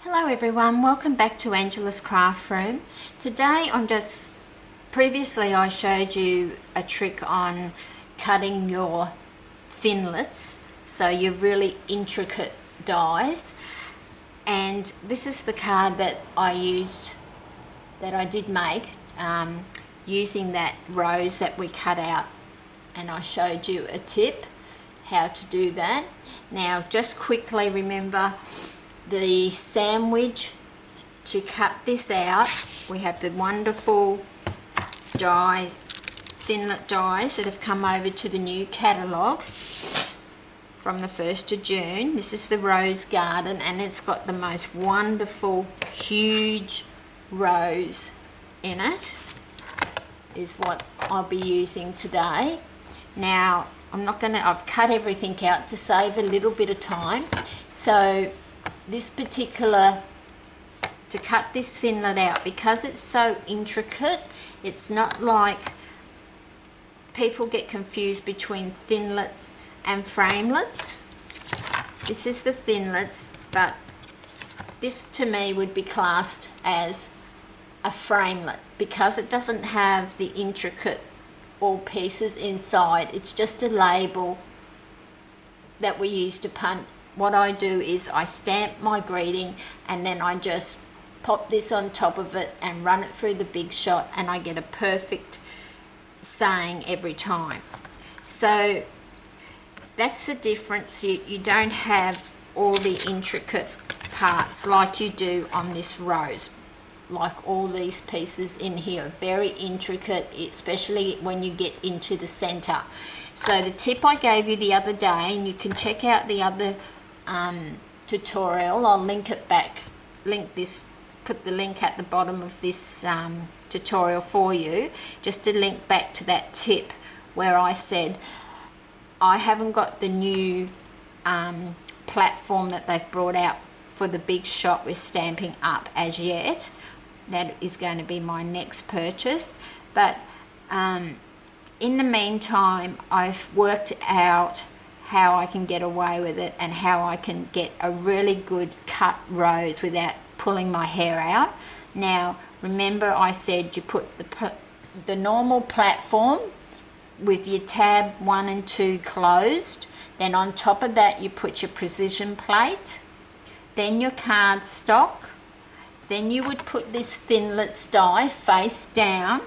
Hello everyone, welcome back to Angela's Craft Room. Today previously I showed you a trick on cutting your Thinlits, so your really intricate dies, and this is the card that I did make using that rose that we cut out, and I showed you a tip how to do that. Now just quickly remember the sandwich to cut this out. We have the wonderful dies, Thinlit dies that have come over to the new catalogue from the 1st of June. This is the Rose Garden, and it's got the most wonderful huge rose in it, is what I'll be using today. Now I've cut everything out to save a little bit of time, so to cut this Thinlit out, because it's so intricate, it's not like people get confused between Thinlits and Framelits. This is the Thinlits, but this to me would be classed as a Framelit because it doesn't have the intricate all pieces inside. It's just a label that we use to punch. What I do is I stamp my greeting, and then I just pop this on top of it and run it through the big shot, and I get a perfect saying every time. So that's the difference. You don't have all the intricate parts like you do on this rose. Like all these pieces in here are very intricate, especially when you get into the center. So the tip I gave you the other day, and you can check out the other tutorial, I'll link it back, put the link at the bottom of this tutorial for you, just to link back to that tip where I said I haven't got the new platform that they've brought out for the big shot with Stampin' Up as yet. That is going to be my next purchase, but in the meantime I've worked out how I can get away with it and how I can get a really good cut rose without pulling my hair out. Now remember, I said you put the normal platform with your tab 1 and 2 closed, then on top of that you put your precision plate, then your cardstock, then you would put this Thinlits die face down,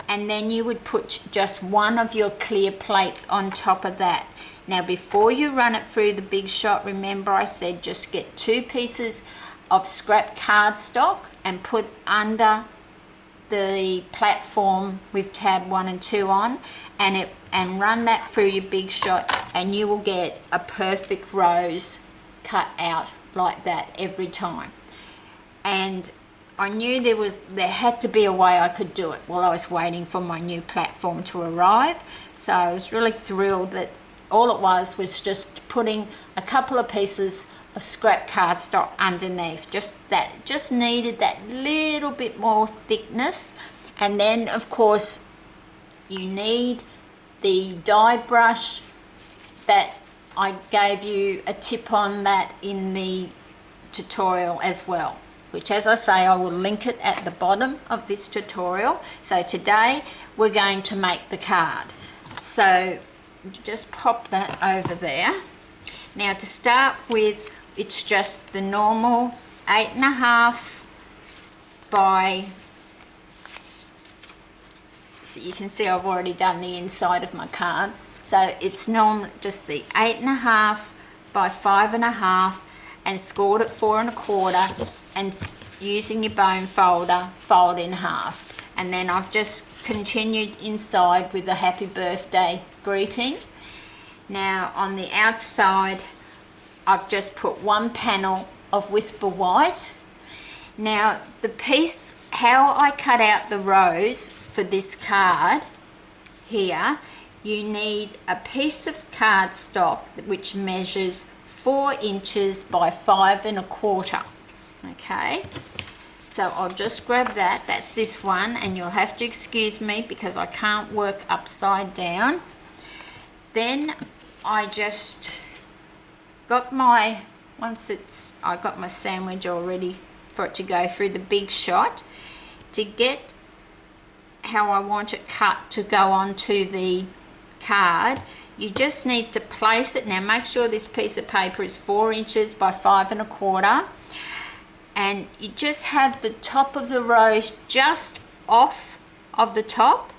and then you would put just one of your clear plates on top of that. Now before you run it through the big shot, remember I said just get 2 pieces of scrap cardstock and put under the platform with tab 1 and 2 on, and run that through your big shot, and you will get a perfect rose cut out like that every time. And I knew there had to be a way I could do it while I was waiting for my new platform to arrive. So I was really thrilled that all it was just putting a couple of pieces of scrap cardstock underneath. Just needed that little bit more thickness. And then of course you need the die brush that I gave you a tip on that in the tutorial as well, which, as I say, I will link it at the bottom of this tutorial. So today we're going to make the card. So just pop that over there. Now to start with, it's just the normal 8.5 by, so you can see I've already done the inside of my card. So it's just the 8.5 by 5.5, and scored at 4 1/4, and using your bone folder, fold in half. And then I've just continued inside with a happy birthday greeting. Now on the outside I've just put 1 panel of Whisper White. Now the piece, how I cut out the rose for this card here, you need a piece of cardstock which measures 4 inches by 5 1/4. Okay, so I'll just grab that. That's this one, and you'll have to excuse me because I can't work upside down. Then I just got my once I got my sandwich all ready for it to go through the big shot, to get how I want it cut to go onto the card, you just need to place it. Now make sure this piece of paper is 4 inches by 5 1/4, and you just have the top of the rose just off of the top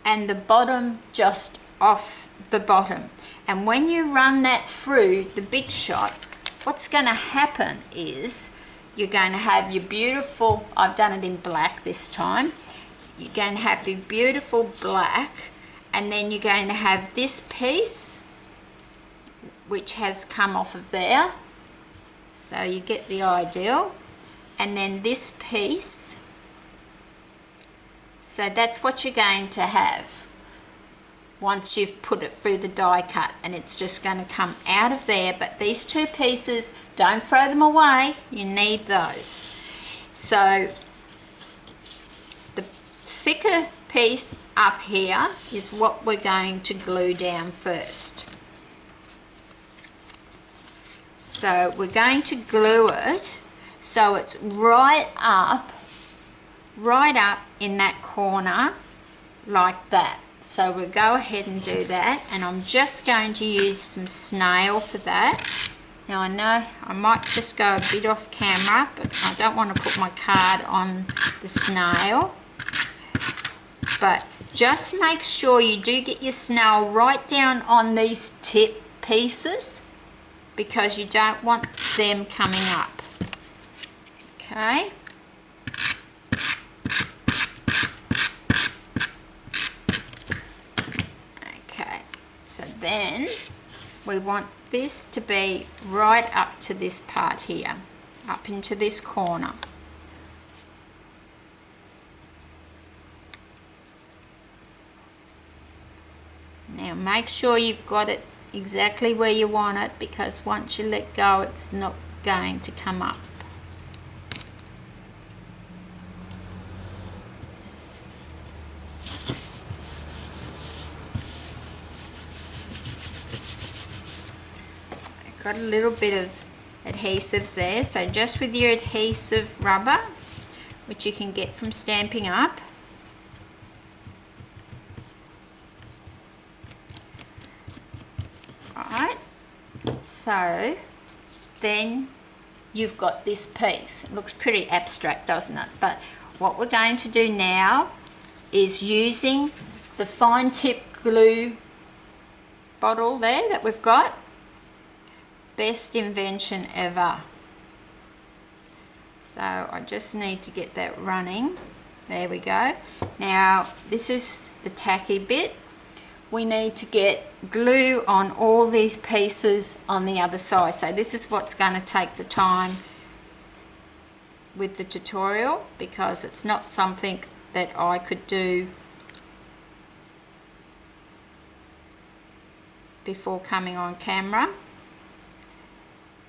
and the bottom just off the bottom. And when you run that through the big shot, what's going to happen is you're going to have your beautiful, I've done it in black this time, you're going to have your beautiful black, and then you're going to have this piece which has come off of there, so you get the ideal, and then this piece. So that's what you're going to have once you've put it through the die cut, and it's just going to come out of there. But these 2 pieces, don't throw them away, you need those. So the thicker piece up here is what we're going to glue down first. So we're going to glue it so it's right up in that corner like that. So we'll go ahead and do that, and I'm just going to use some snail for that. Now I know I might just go a bit off camera, but I don't want to put my card on the snail. But just make sure you do get your snail right down on these tip pieces, because you don't want them coming up. Okay. Okay, so then we want this to be right up to this part here, up into this corner. Now make sure you've got it exactly where you want it, because once you let go it's not going to come up. I've got a little bit of adhesives there, so just with your adhesive rubber, which you can get from Stampin' Up, so then you've got this piece. It looks pretty abstract, doesn't it? But what we're going to do now is, using the fine tip glue bottle there that we've got, best invention ever. So I just need to get that running. There we go. Now this is the tacky bit. We need to get glue on all these pieces on the other side. So this is what's going to take the time with the tutorial, because it's not something that I could do before coming on camera.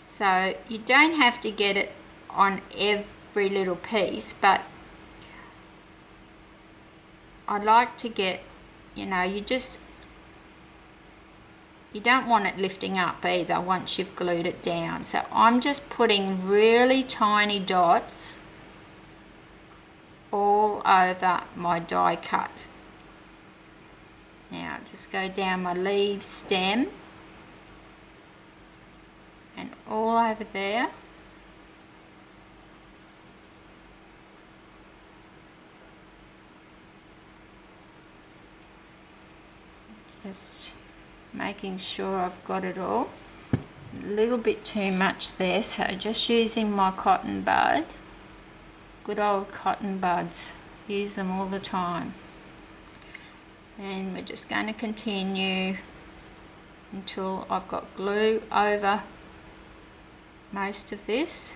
So you don't have to get it on every little piece, but I like to get, you know, you don't want it lifting up either once you've glued it down. So I'm just putting really tiny dots all over my die cut. Now just go down my leaf stem and all over there. Just making sure I've got it all. A little bit too much there, so just using my cotton bud. Good old cotton buds, use them all the time. And we're just going to continue until I've got glue over most of this.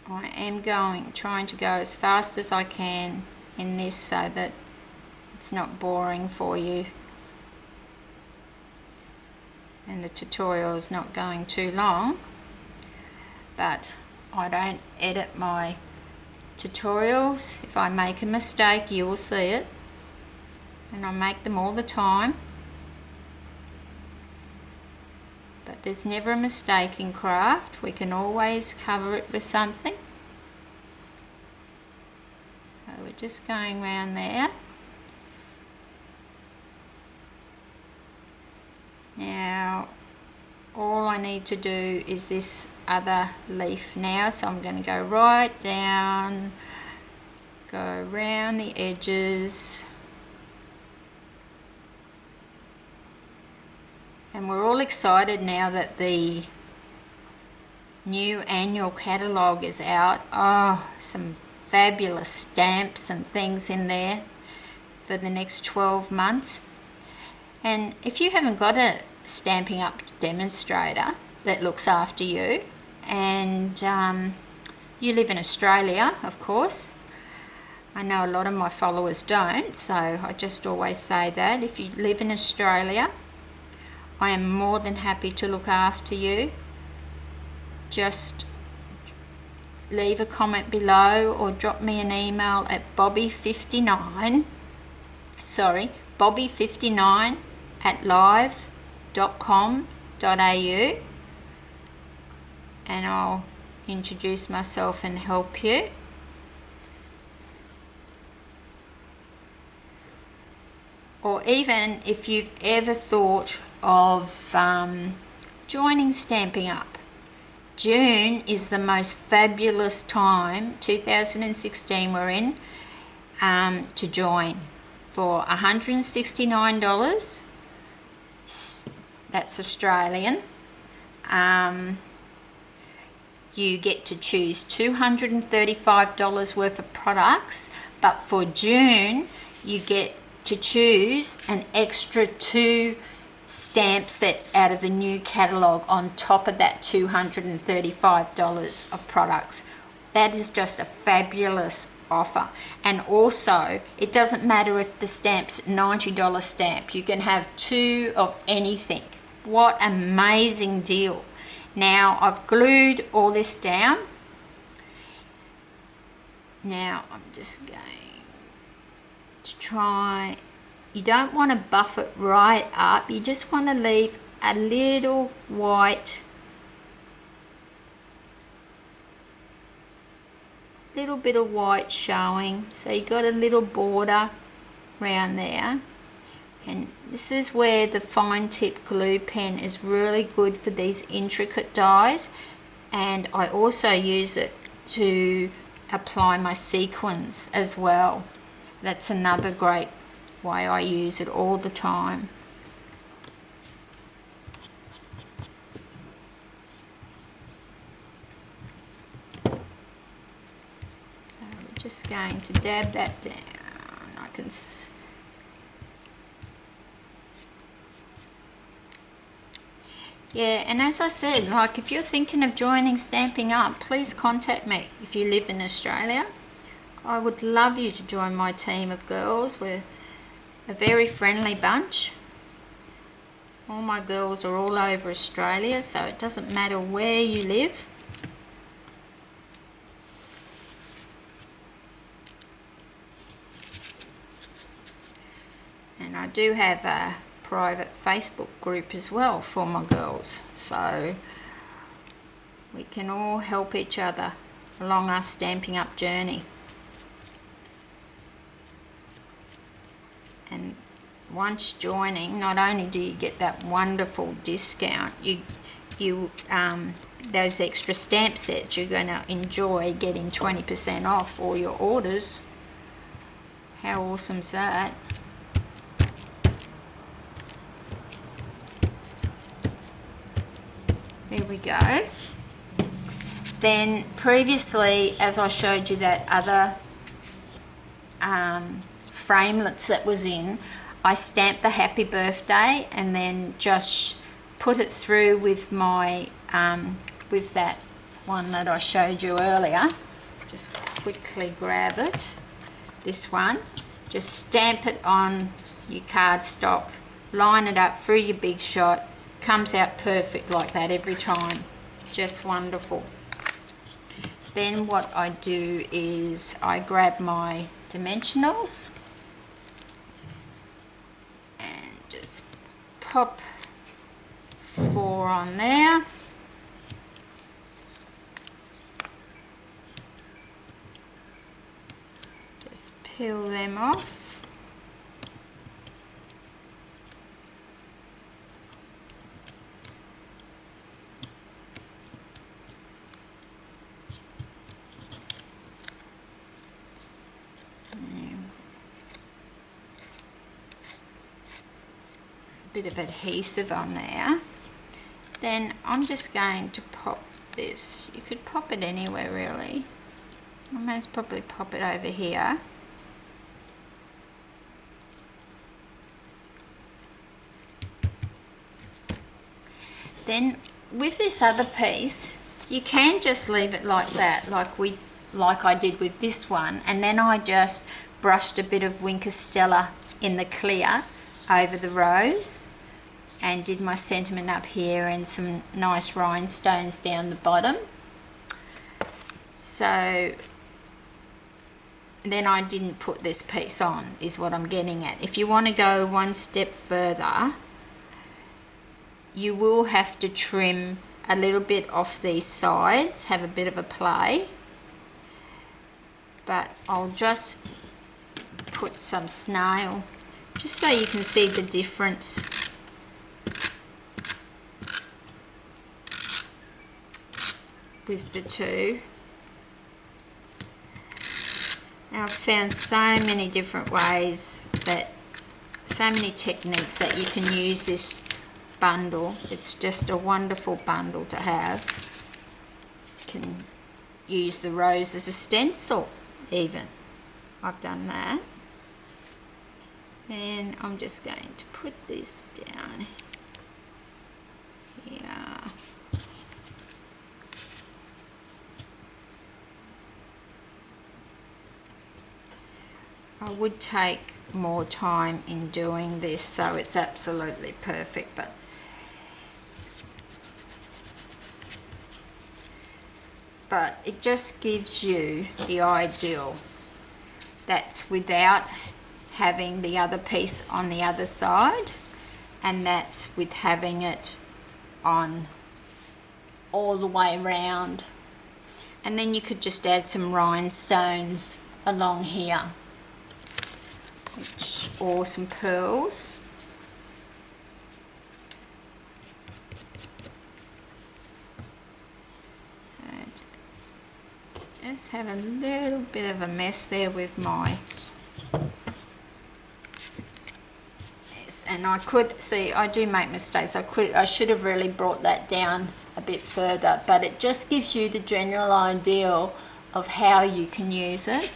I am trying to go as fast as I can in this so that it's not boring for you and the tutorial is not going too long, but I don't edit my tutorials. If I make a mistake, you'll see it, and I make them all the time, but there's never a mistake in craft. We can always cover it with something. So we're just going around there. Now all I need to do is this other leaf now, so I'm going to go right down, go around the edges, and we're all excited now that the new annual catalogue is out. Oh, some fabulous stamps and things in there for the next 12 months. And if you haven't got a Stampin' Up demonstrator that looks after you, and you live in Australia, of course, I know a lot of my followers don't, so I just always say that if you live in Australia, I am more than happy to look after you. Just leave a comment below or drop me an email at bobby59 @live.com.au, and I'll introduce myself and help you. Or even if you've ever thought of joining Stampin' Up, June is the most fabulous time, 2016 we're in, to join. For $169, that's Australian, you get to choose $235 worth of products, but for June you get to choose an extra 2 stamp sets out of the new catalogue on top of that $235 of products. That is just a fabulous offer. And also, it doesn't matter if the stamp's $90 stamp, you can have 2 of anything. What an amazing deal. Now I've glued all this down. Now I'm just going to try, you don't want to buff it right up, you just want to leave a little white, little bit of white showing, so you got a little border around there. And this is where the fine tip glue pen is really good for these intricate dies, and I also use it to apply my sequins as well. That's another great way I use it all the time. So we're just going to dab that down. I can yeah, and as I said, like if you're thinking of joining Stampin' Up, please contact me if you live in Australia. I would love you to join my team of girls. We're a very friendly bunch. All my girls are all over Australia, so it doesn't matter where you live. And I do have a private Facebook group as well for my girls, so we can all help each other along our Stampin' Up journey. And once joining, not only do you get that wonderful discount, those extra stamp sets, you're going to enjoy getting 20% off all your orders. How awesome's that? There we go. Then previously, as I showed you that other framelits that was in, I stamped the happy birthday and then just put it through with my with that one that I showed you earlier. Just quickly grab it, this one, just stamp it on your cardstock, line it up through your big shot. Comes out perfect like that every time. Just wonderful. then what I do is I grab my dimensionals and just pop 4 on there. Just peel them off. Bit of adhesive on there. Then I'm just going to pop this. You could pop it anywhere really. I might probably pop it over here. Then with this other piece, you can just leave it like that, like I did with this one, and then I just brushed a bit of Winker Stella in the clear over the rose and did my sentiment up here and some nice rhinestones down the bottom. So then I didn't put this piece on, is what I'm getting at. If you want to go one step further, you will have to trim a little bit off these sides, have a bit of a play, but I'll just put some snail just so you can see the difference. With the two. Now I've found so many different ways, so many techniques that you can use this bundle. It's just a wonderful bundle to have. You can use the rose as a stencil even. I've done that. And I'm just going to put this down here. I would take more time in doing this so it's absolutely perfect, but it just gives you the ideal. That's without having the other piece on the other side, and that's with having it on all the way around. And then you could just add some rhinestones along here, or some pearls. So just have a little bit of a mess there with my, yes, and I could see I do make mistakes. I should have really brought that down a bit further, but it just gives you the general idea of how you can use it.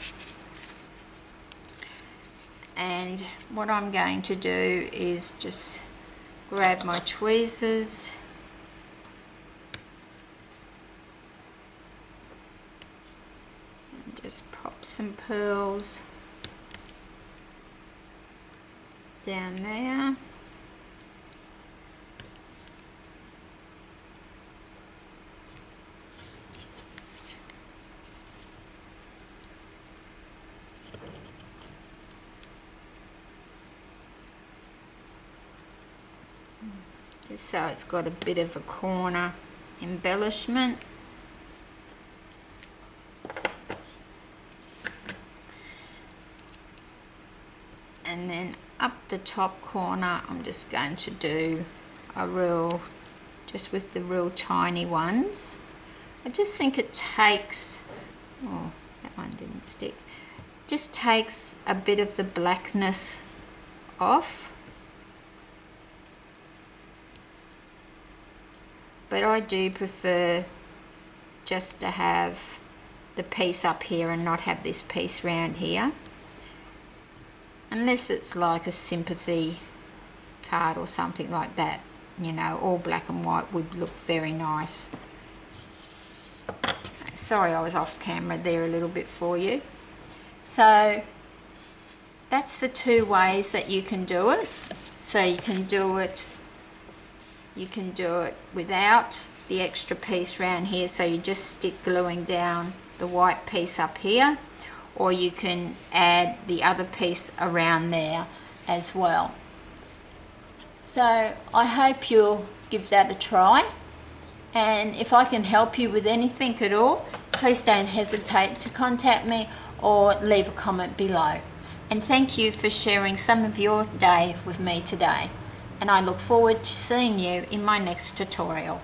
And what I'm going to do is just grab my tweezers and just pop some pearls down there. Just so it's got a bit of a corner embellishment. And then up the top corner I'm just going to do a real, just with the real tiny ones. I just think it takes, oh that one didn't stick, just takes a bit of the blackness off. But I do prefer just to have the piece up here and not have this piece round here. Unless it's like a sympathy card or something like that, you know, all black and white would look very nice. Sorry, I was off camera there a little bit for you. So that's the two ways that you can do it. So you can do it without the extra piece around here, so you just stick gluing down the white piece up here, or you can add the other piece around there as well. So I hope you'll give that a try, and if I can help you with anything at all, please don't hesitate to contact me or leave a comment below. And thank you for sharing some of your day with me today, and I look forward to seeing you in my next tutorial.